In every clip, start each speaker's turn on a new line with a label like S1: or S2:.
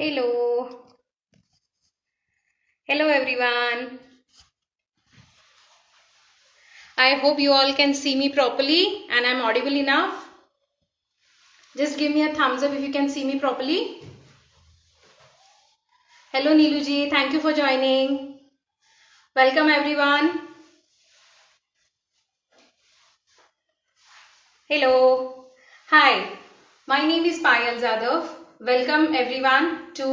S1: Hello. Hello everyone. I hope you all can see me properly and I'm audible enough. Just give me a thumbs up if you can see me properly. Hello Neeluji, thank you for joining. Welcome everyone. Hello. Hi. My name is Payal Zadav. Welcome everyone to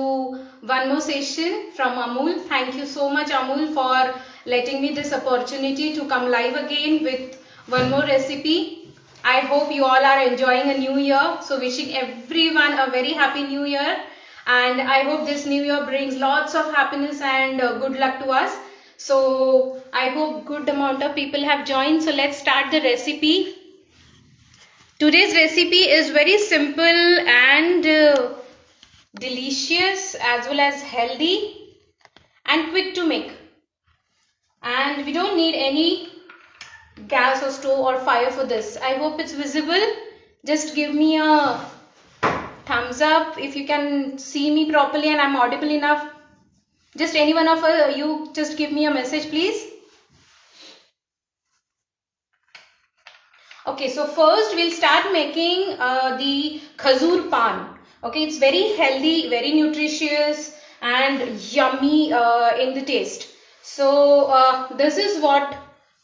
S1: one more session from Amul. Thank you so much Amul for letting me this opportunity to come live again with one more recipe. I hope you all are enjoying a new year. So wishing everyone a very happy new year. And I hope this new year brings lots of happiness and good luck to us. So I hope good amount of people have joined. So let's start the recipe. Today's recipe is very simple and delicious as well as healthy and quick to make. And we don't need any gas or stove or fire for this. I hope it's visible. Just give me a thumbs up if you can see me properly and I'm audible enough. Just any one of you just give me a message please. Okay, so first we'll start making the khazur pan. Okay, it's very healthy, very nutritious and yummy in the taste. So this is what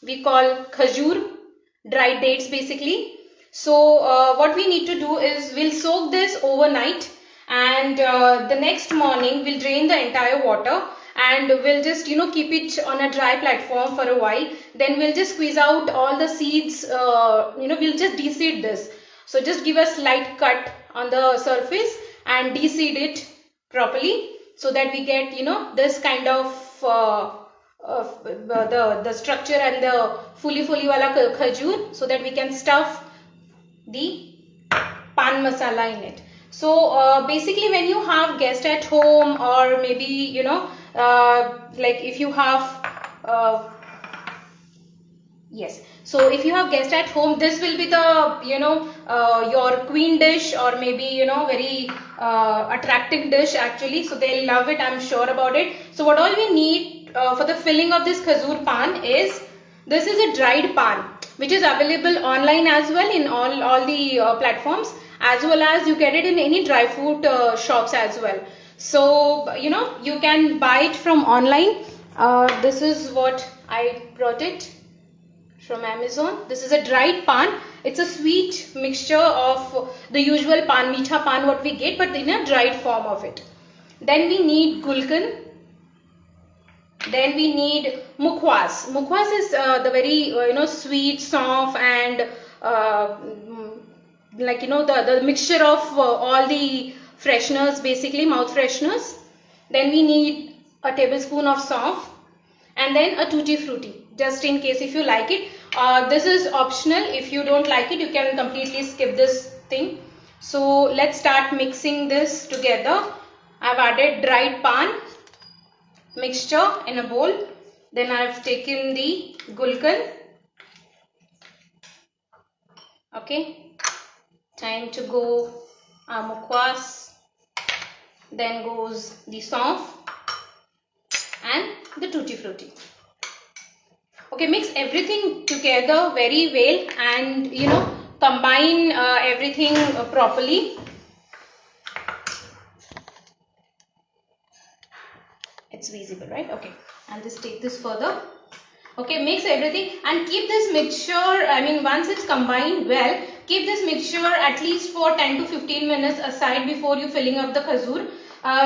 S1: we call khajur, dried dates basically. So what we need to do is we'll soak this overnight and the next morning we'll drain the entire water and we'll just keep it on a dry platform for a while. Then we'll just squeeze out all the seeds, we'll just de-seed this. So just give a slight cut on the surface and de-seed it properly so that we get this kind of the structure and the fully wala khajur, so that we can stuff the pan masala in it. So basically when you have guest at home or maybe like if you have yes, so if you have guest at home, this will be the your queen dish or maybe very attractive dish actually. So they'll love it, I'm sure about it. So what all we need for the filling of this khazur pan is, this is a dried pan which is available online as well in all the platforms, as well as you get it in any dry fruit shops as well. So you can buy it from online. This is what I brought it from Amazon. This is a dried pan. It's a sweet mixture of the usual pan, meetha pan what we get, but in a dried form of it. Then we need gulkan. Then we need mukhwas. Mukhwas is the very sweet, soft and the mixture of all the fresheners, basically mouth fresheners. Then we need a tablespoon of soft and then a tutti frutti, just in case if you like it. This is optional. If you don't like it, you can completely skip this thing. So let's start mixing this together. I've added dried pan mixture in a bowl. Then I've taken the gulkan. Okay, time to go mukhwas. Then goes the saunf and the tutti frutti. Okay, mix everything together very well and combine everything properly. It's visible, right? Okay, I'll just take this further. Okay, mix everything and keep this mixture, once it's combined well, keep this mixture at least for 10 to 15 minutes aside before you filling up the khazur.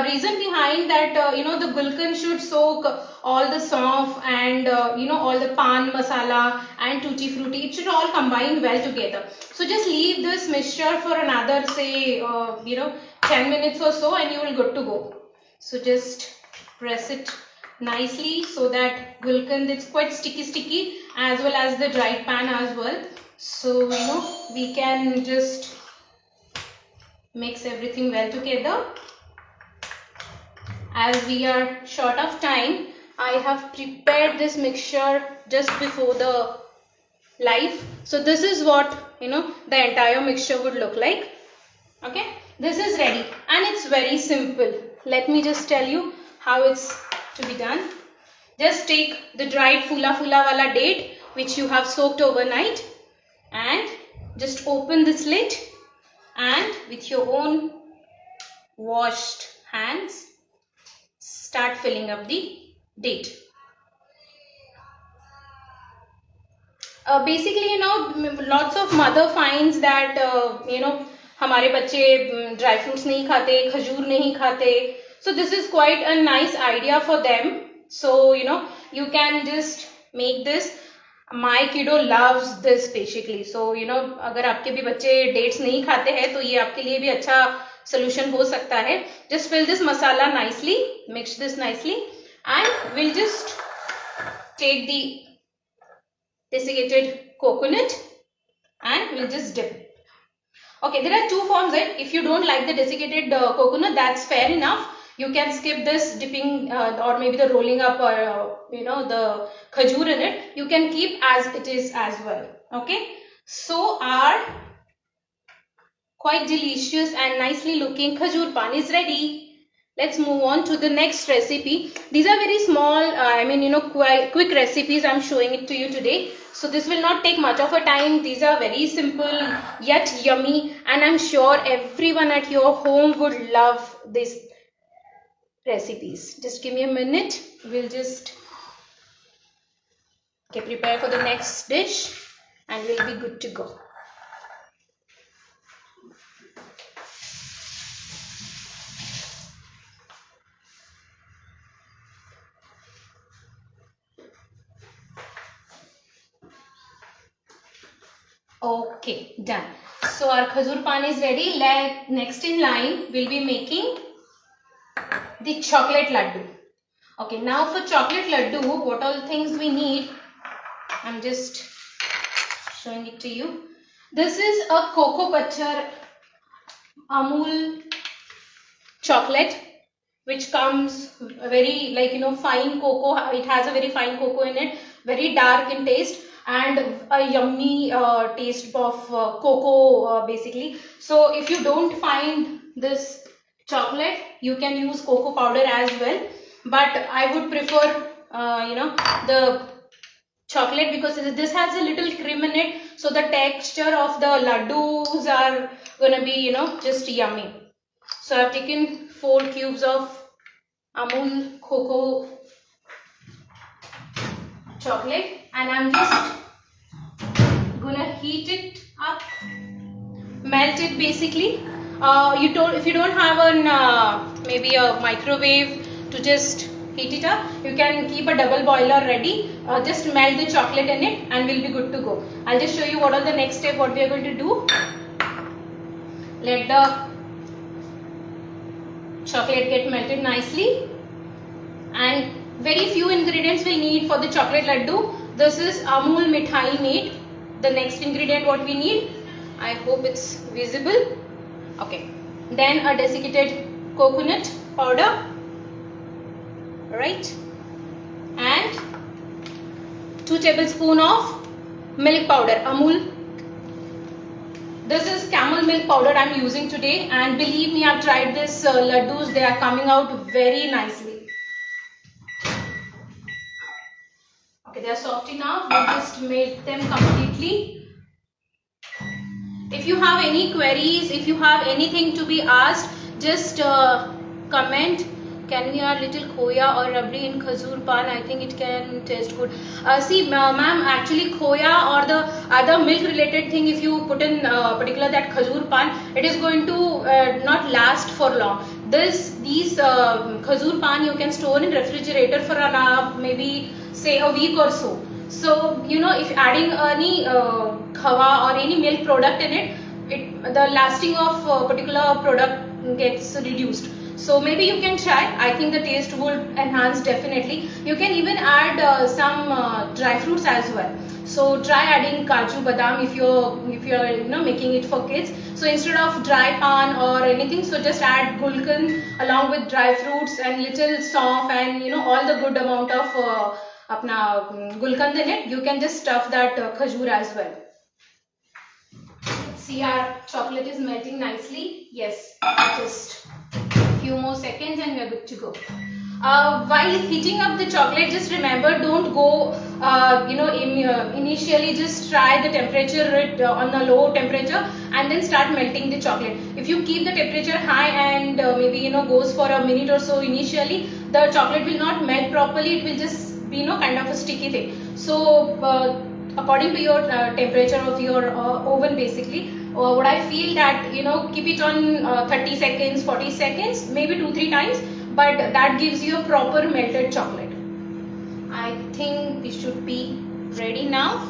S1: Reason behind that, the gulkan should soak all the saunf and all the pan masala and tutti frutti. It should all combine well together. So just leave this mixture for another say 10 minutes or so and you will good to go. So just press it nicely so that gulkan, it's quite sticky as well as the dried pan as well. So we can just mix everything well together. As we are short of time, I have prepared this mixture just before the live. So this is what the entire mixture would look like. Okay, this is ready and it's very simple. let me just tell you how it's to be done. Just take the dried fula wala date which you have soaked overnight and just open the slit and with your own washed hands start filling up the date. Basically, lots of mother finds that हमारे बच्चे dry fruits नहीं खाते, खजूर नहीं खाते. So this is quite a nice idea for them. So you can just make this. My kiddo loves this basically. So अगर आपके भी बच्चे dates नहीं खाते हैं तो ये आपके लिए भी अच्छा solution हो सकता है. Just fill this masala nicely, mix this nicely, and we'll just take the desiccated coconut and we'll just dip. Okay, there are two forms. If you don't like the desiccated coconut, that's fair enough. You can skip this dipping or maybe the rolling up or the khajur in it. You can keep as it is as well. Okay, so our quite delicious and nicely looking khajur pan is ready. Let's move on to the next recipe. These are very small, quite quick recipes I'm showing it to you today. So this will not take much of a time. These are very simple yet yummy, and I'm sure everyone at your home would love these recipes. Just give me a minute. We'll just prepare for the next dish and we'll be good to go. Okay, done. So our khajur pan is ready. Next in line, we'll be making the chocolate laddu. Okay, now for chocolate laddu, what all things we need? I'm just showing it to you. This is a cocoa butter Amul chocolate, which comes very fine cocoa. It has a very fine cocoa in it, very dark in taste, and a yummy taste of cocoa basically. So if you don't find this chocolate, you can use cocoa powder as well, but I would prefer the chocolate because this has a little cream in it, so the texture of the laddus are gonna be just yummy. So I've taken 4 cubes of Amul cocoa chocolate and I'm just gonna heat it up, melt it basically. If you don't have an maybe a microwave to just heat it up, you can keep a double boiler ready. Just melt the chocolate in it and we'll be good to go. I'll just show you what are the next step, what we are going to do. Let the chocolate get melted nicely, and very few ingredients we'll need for the chocolate laddu. This is Amul Mithai made. The next ingredient what we need, I hope it's visible. Okay, then a desiccated coconut powder, right, and 2 tablespoons of milk powder, Amul. This is camel milk powder I'm using today, and believe me, I've tried this laddus. They are coming out very nicely. Okay, they are soft enough. We just made them completely. If you have any queries, if you have anything to be asked, just comment. Can we add little khoya or rabdi in khazur pan? I think it can taste good. See, ma'am, actually khoya or the other milk related thing, if you put in particular that khazur pan, it is going to not last for long. These khazur pan you can store in refrigerator for maybe say a week or so. So if adding any khawa or any milk product in it, the lasting of particular product gets reduced. So maybe you can try. I think the taste will enhance definitely. You can even add some dry fruits as well. So try adding kaju badam if you're making it for kids. So instead of dry pan or anything, so just add gulkan along with dry fruits and little saunf and all the good amount of apna gulkand in it. You can just stuff that khajur as well. See, our chocolate is melting nicely. Yes, just Few more seconds and we are good to go. While heating up the chocolate, just remember, don't go, initially just try the temperature on a low temperature and then start melting the chocolate. If you keep the temperature high and maybe goes for a minute or so initially, the chocolate will not melt properly. It will just be kind of a sticky thing. So according to your temperature of your oven, basically, what I feel that keep it on 30 seconds, 40 seconds, maybe 2-3 times, but that gives you a proper melted chocolate. I think we should be ready now.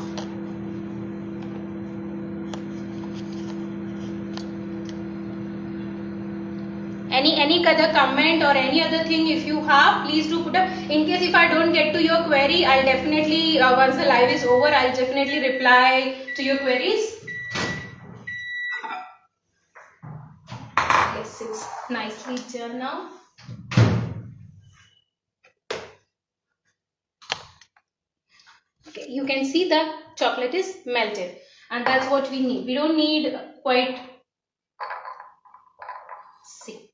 S1: Any other comment or any other thing if you have, please do put up. In case if I don't get to your query, I'll definitely once the live is over, I'll definitely reply to your queries. Yes, it's nicely done now. Okay, you can see the chocolate is melted, and that's what we need. We don't need quite, see,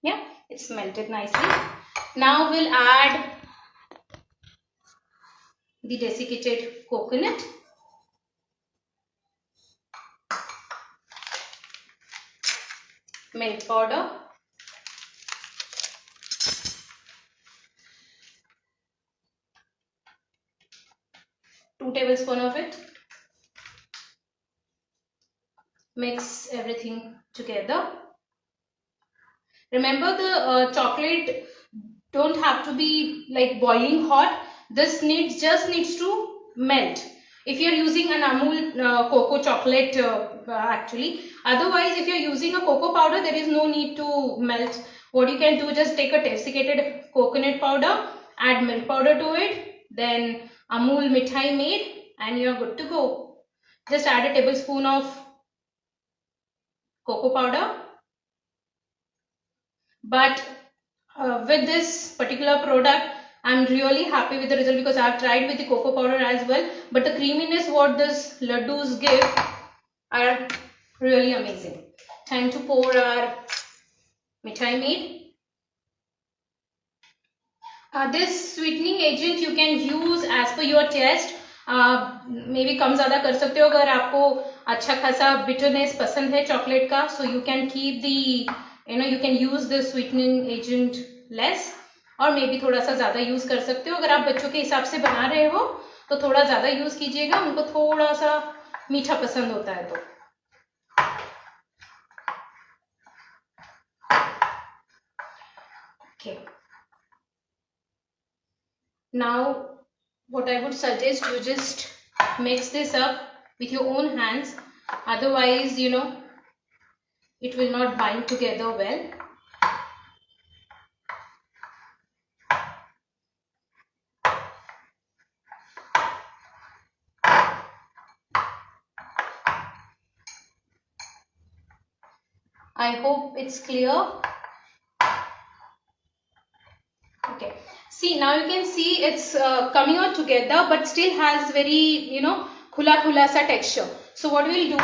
S1: yeah, it's melted nicely. Now we'll add the desiccated coconut. Milk powder. Two tablespoons of it. Mix everything together. Remember, the chocolate don't have to be like boiling hot. This just needs to melt. If you're using an Amul cocoa chocolate actually, otherwise if you're using a cocoa powder, there is no need to melt. What you can do, just take a desiccated coconut powder, add milk powder to it, then Amul Mithai Made, and you're good to go. Just add a tablespoon of cocoa powder. But with this particular product, I'm really happy with the result because I've tried with the cocoa powder as well. But the creaminess what this laddus give are really amazing. Time to pour our Mithai Made. This sweetening agent you can use as per your taste. Maybe कम ज़्यादा कर सकते हो अगर आपको अच्छा खासा bitterness पसंद है chocolate का. So you can keep the you can use the sweetening agent less, और maybe थोड़ा सा ज़्यादा यूज कर सकते हो. अगर आप बच्चों के हिसाब से बना रहे हो तो थोड़ा ज़्यादा यूज कीजिएगा, उनको थोड़ा सा मीठा पसंद होता है तो. Okay. Now what I would suggest, you just mix this up with your own hands, otherwise it will not bind together well. I hope it's clear. Okay, see, now you can see it's coming out together but still has very khula sa texture. So what we'll do,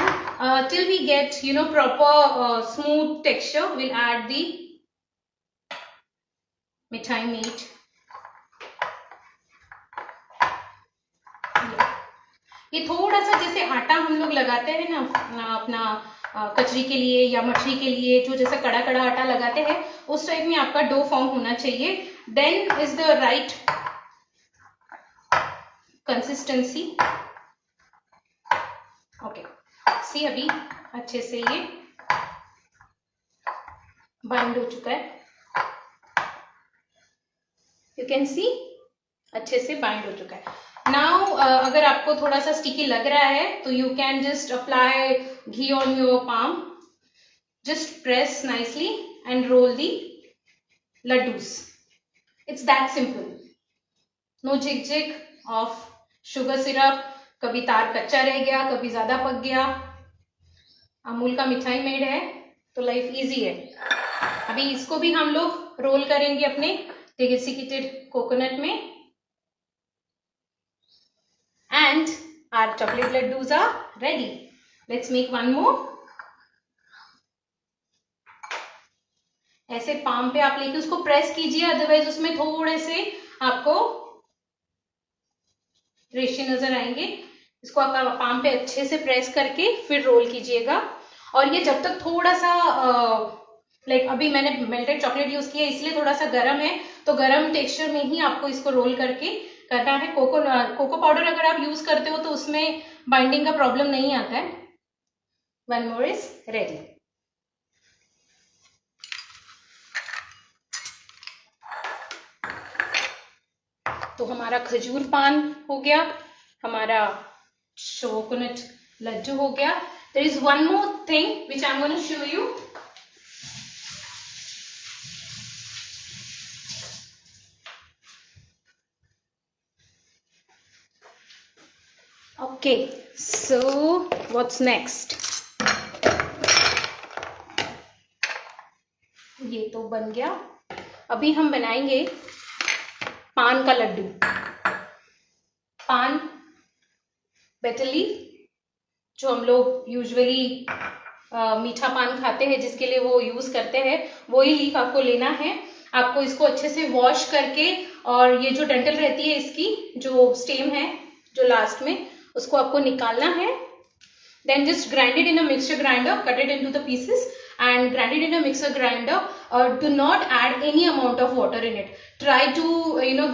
S1: till we get proper smooth texture, we'll add the Mithai Made. ये थोड़ा सा जैसे आटा हम लोग लगाते हैं ना अपना कचरी के लिए या मठरी के लिए, जो जैसा कड़ा कड़ा आटा लगाते हैं उस टाइप में आपका डो फॉर्म होना चाहिए. Then is the right consistency. Okay, see अभी अच्छे से ये बाइंड हो चुका है. यू कैन सी अच्छे से बाइंड हो चुका है. नाउ अगर आपको थोड़ा सा स्टिकी लग रहा है तो you can just apply ghee on your palm. Just press nicely and roll the laddus. It's that simple. No jig of sugar syrup. कभी तार कच्चा रह गया, कभी ज्यादा पक गया. अमूल का मिठाई मेड है तो लाइफ इजी है. अभी इसको भी हम लोग रोल करेंगे अपने desiccated coconut में. And our chocolate laddus are ready. Let's make one more. ऐसे पाम पे आप लेके उसको प्रेस कीजिए, अदरवाइज उसमें थोड़े से आपको रेशे नजर आएंगे। इसको आप पाम पे अच्छे से प्रेस करके फिर रोल कीजिएगा। और ये जब तक थोड़ा सा लाइक अभी मैंने मेल्टेड चॉकलेट यूज किया इसलिए थोड़ा सा गर्म है, तो गर्म टेक्सचर में ही आपको इसको रोल करके करना है। कोको पाउडर अगर आप यूज करते हो तो उसमें बाइंडिंग का प्रॉब्लम नहीं आता है। One more is ready. तो हमारा खजूर पान हो गया, हमारा कोकोनट लड्डू हो गया। There is one more thing which I am going to show you. Okay, so what's next. ये तो बन गया। अभी हम बनाएंगे पान का लड्डू। पान बेटर लीफ जो हम लोग यूजुअली मीठा पान खाते हैं जिसके लिए वो यूज करते हैं, वही लीफ आपको लेना है। आपको इसको अच्छे से वॉश करके, और ये जो डंठल रहती है इसकी जो स्टेम है जो लास्ट में, उसको आपको निकालना है। Then just grind it in a mixer grinder, cut it into the pieces and grind it in a mixer grinder. Do not add any amount of water in it. Try to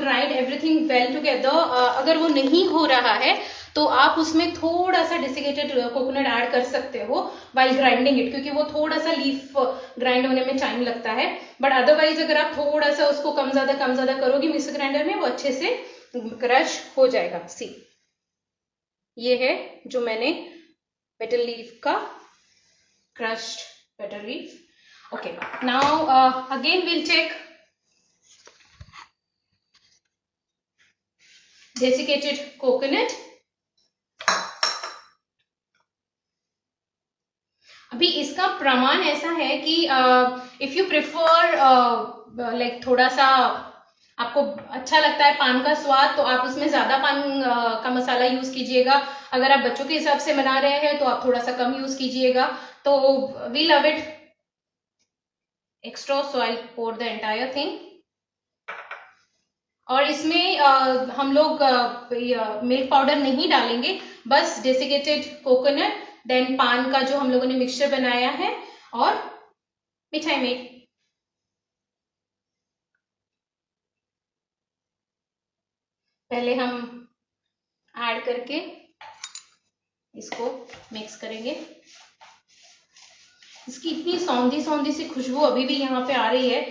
S1: grind everything well together. अगर वो नहीं हो रहा है तो आप उसमें थोड़ा सा डेसिकेटेड कोकोनट ऐड कर सकते हो while grinding it, क्योंकि वो थोड़ा सा लीफ ग्राइंड होने में टाइम लगता है। बट अदरवाइज अगर आप थोड़ा सा उसको कम ज्यादा करोगे मिक्सर ग्राइंडर में, वो अच्छे से क्रश हो जाएगा। सी, ये है जो मैंने बेटर लीफ का crushed better leaf. Okay, now again we'll check desiccated coconut. अभी इसका प्रमाण ऐसा है कि इफ यू प्रिफर लाइक थोड़ा सा आपको अच्छा लगता है पान का स्वाद, तो आप उसमें ज्यादा पान का मसाला यूज कीजिएगा। अगर आप बच्चों के हिसाब से बना रहे हैं तो आप थोड़ा सा कम यूज कीजिएगा। तो we love it extra, so I pour the entire thing. और इसमें हम लोग मिल्क पाउडर नहीं डालेंगे, बस डेसिकेटेड कोकोनट, देन पान का जो हम लोगों ने मिक्सचर बनाया है और मिठाई में पहले हम ऐड करके इसको मिक्स करेंगे। इसकी इतनी सौंधी सौंधी सी खुशबू अभी भी यहाँ पे आ रही है।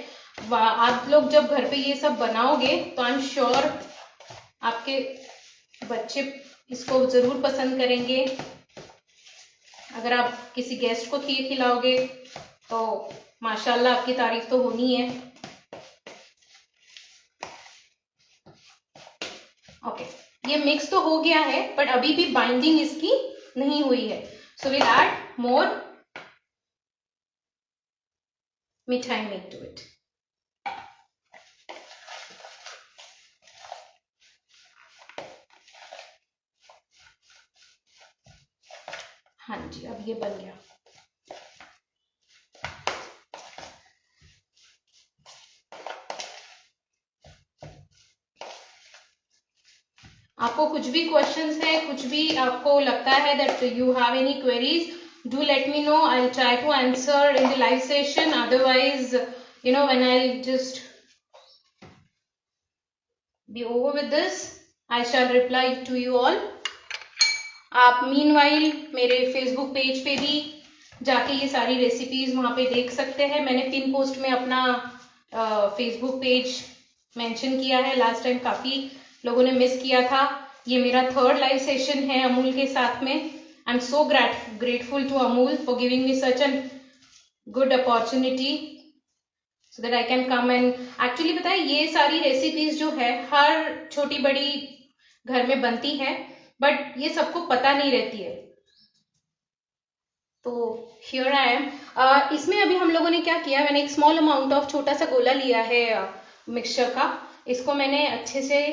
S1: आप लोग जब घर पे ये सब बनाओगे तो आई एम श्योर आपके बच्चे इसको जरूर पसंद करेंगे। अगर आप किसी गेस्ट को खीर खिलाओगे तो माशाल्लाह आपकी तारीफ तो होनी है। ओके, ये मिक्स तो हो गया है बट अभी भी बाइंडिंग इसकी नहीं हुई है, सो विल ऐड मोर मिठाई मेक टू इट। हाँ जी, अब ये बन गया। आपको कुछ भी क्वेश्चंस है, कुछ भी आपको लगता है that you have any queries, do let me know. I'll try to answer in the live session. Otherwise, when I'll just be over with this, I shall reply to you all. आप meanwhile मेरे Facebook page पे भी जाके ये सारी recipes वहां पे देख सकते हैं। मैंने पिन पोस्ट में अपना Facebook पेज मेंशन किया है। लास्ट टाइम काफी लोगों ने मिस किया था। ये मेरा 3rd लाइव सेशन है अमूल के साथ में। I'm so grateful to Amul for giving me such a good opportunity so that I can come and actually पता है ये सारी रेसिपीज जो है हर छोटी बड़ी घर में बनती है, बट ये सबको पता नहीं रहती है। तो here I am. इसमें अभी हम लोगों ने क्या किया, मैंने एक स्मॉल अमाउंट ऑफ छोटा सा गोला लिया है मिक्सचर का। इसको मैंने अच्छे से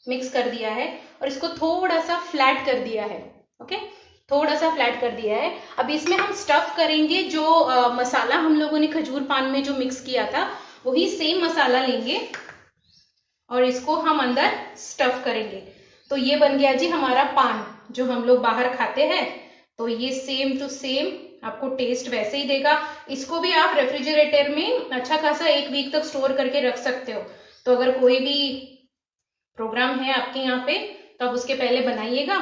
S1: मिक्स कर दिया है और इसको थोड़ा सा फ्लैट कर दिया है। ओके, थोड़ा सा फ्लैट कर दिया है। अब इसमें हम स्टफ करेंगे जो मसाला हम लोगों ने खजूर पान में जो मिक्स किया था, वही सेम मसाला लेंगे और इसको हम अंदर स्टफ करेंगे। तो ये बन गया जी हमारा पान जो हम लोग बाहर खाते हैं। तो ये सेम टू सेम आपको टेस्ट वैसे ही देगा। इसको भी आप रेफ्रिजरेटर में अच्छा खासा 1 वीक तक स्टोर करके रख सकते हो। तो अगर कोई भी प्रोग्राम है आपके यहाँ पे तो आप उसके पहले बनाइएगा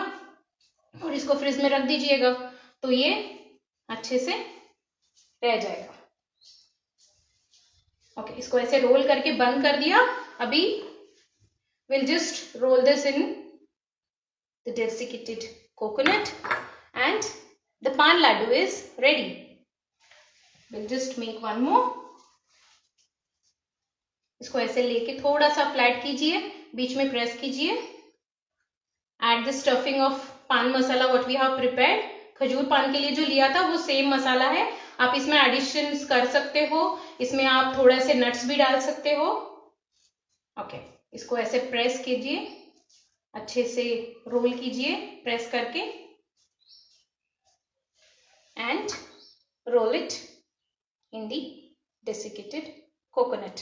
S1: और इसको फ्रिज में रख दीजिएगा, तो ये अच्छे से रह जाएगा। ओके, इसको ऐसे रोल करके बंद कर दिया। अभी we'll just roll this in the desiccated coconut and the pan laddu is ready. We'll just make one more. इसको ऐसे लेके थोड़ा सा फ्लैट कीजिए, बीच में प्रेस कीजिए। Add the stuffing of पान मसाला what we have prepared. खजूर पान के लिए जो लिया था वो सेम मसाला है। आप इसमें एडिशंस कर सकते हो, इसमें आप थोड़ा से नट्स भी डाल सकते हो। ओके, इसको ऐसे प्रेस कीजिए, अच्छे से रोल कीजिए प्रेस करके and roll it in the desiccated coconut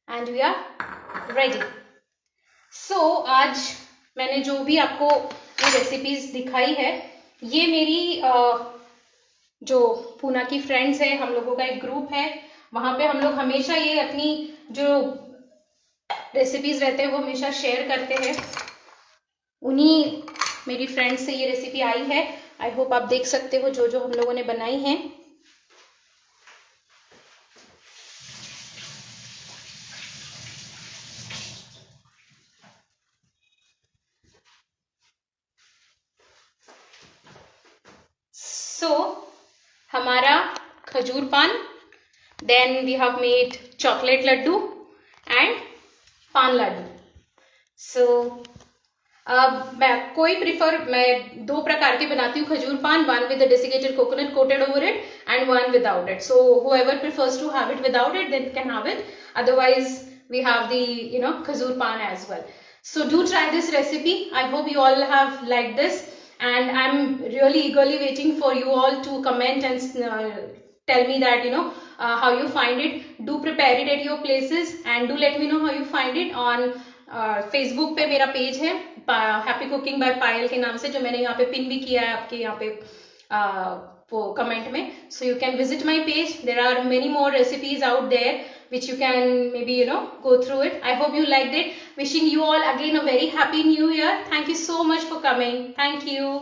S1: and we are ready. So आज मैंने जो भी आपको ये रेसिपीज दिखाई है, ये मेरी जो पूना की फ्रेंड्स है, हम लोगों का एक ग्रुप है, वहां पे हम लोग हमेशा ये अपनी जो रेसिपीज रहते हैं वो हमेशा शेयर करते हैं। उन्हीं मेरी फ्रेंड्स से ये रेसिपी आई है। आई होप आप देख सकते हो जो जो हम लोगों ने बनाई है। सो हमारा खजूर paan, then we have made chocolate laddu and paan laddu. सो मैं 2 प्रकार के बनाती हूँ खजूर पान, one with the desiccated coconut coated over it and one without it. So whoever prefers to have it without it, then can have it. Otherwise, we have the khajur pan as well. So do try this recipe. I hope you all have liked this, and I'm really eagerly waiting for you all to comment and tell me that how you find it. Do prepare it at your places and do let me know how you find it on Facebook पे मेरा page है happy cooking by पायल के नाम से, जो मैंने यहाँ पे पिन भी किया है आपके यहाँ पे वो कमेंट में। So you can visit my page, there are many more recipes out there which you can maybe go through it. I hope you liked it. Wishing you all again a very happy new year. Thank you so much for coming. Thank you.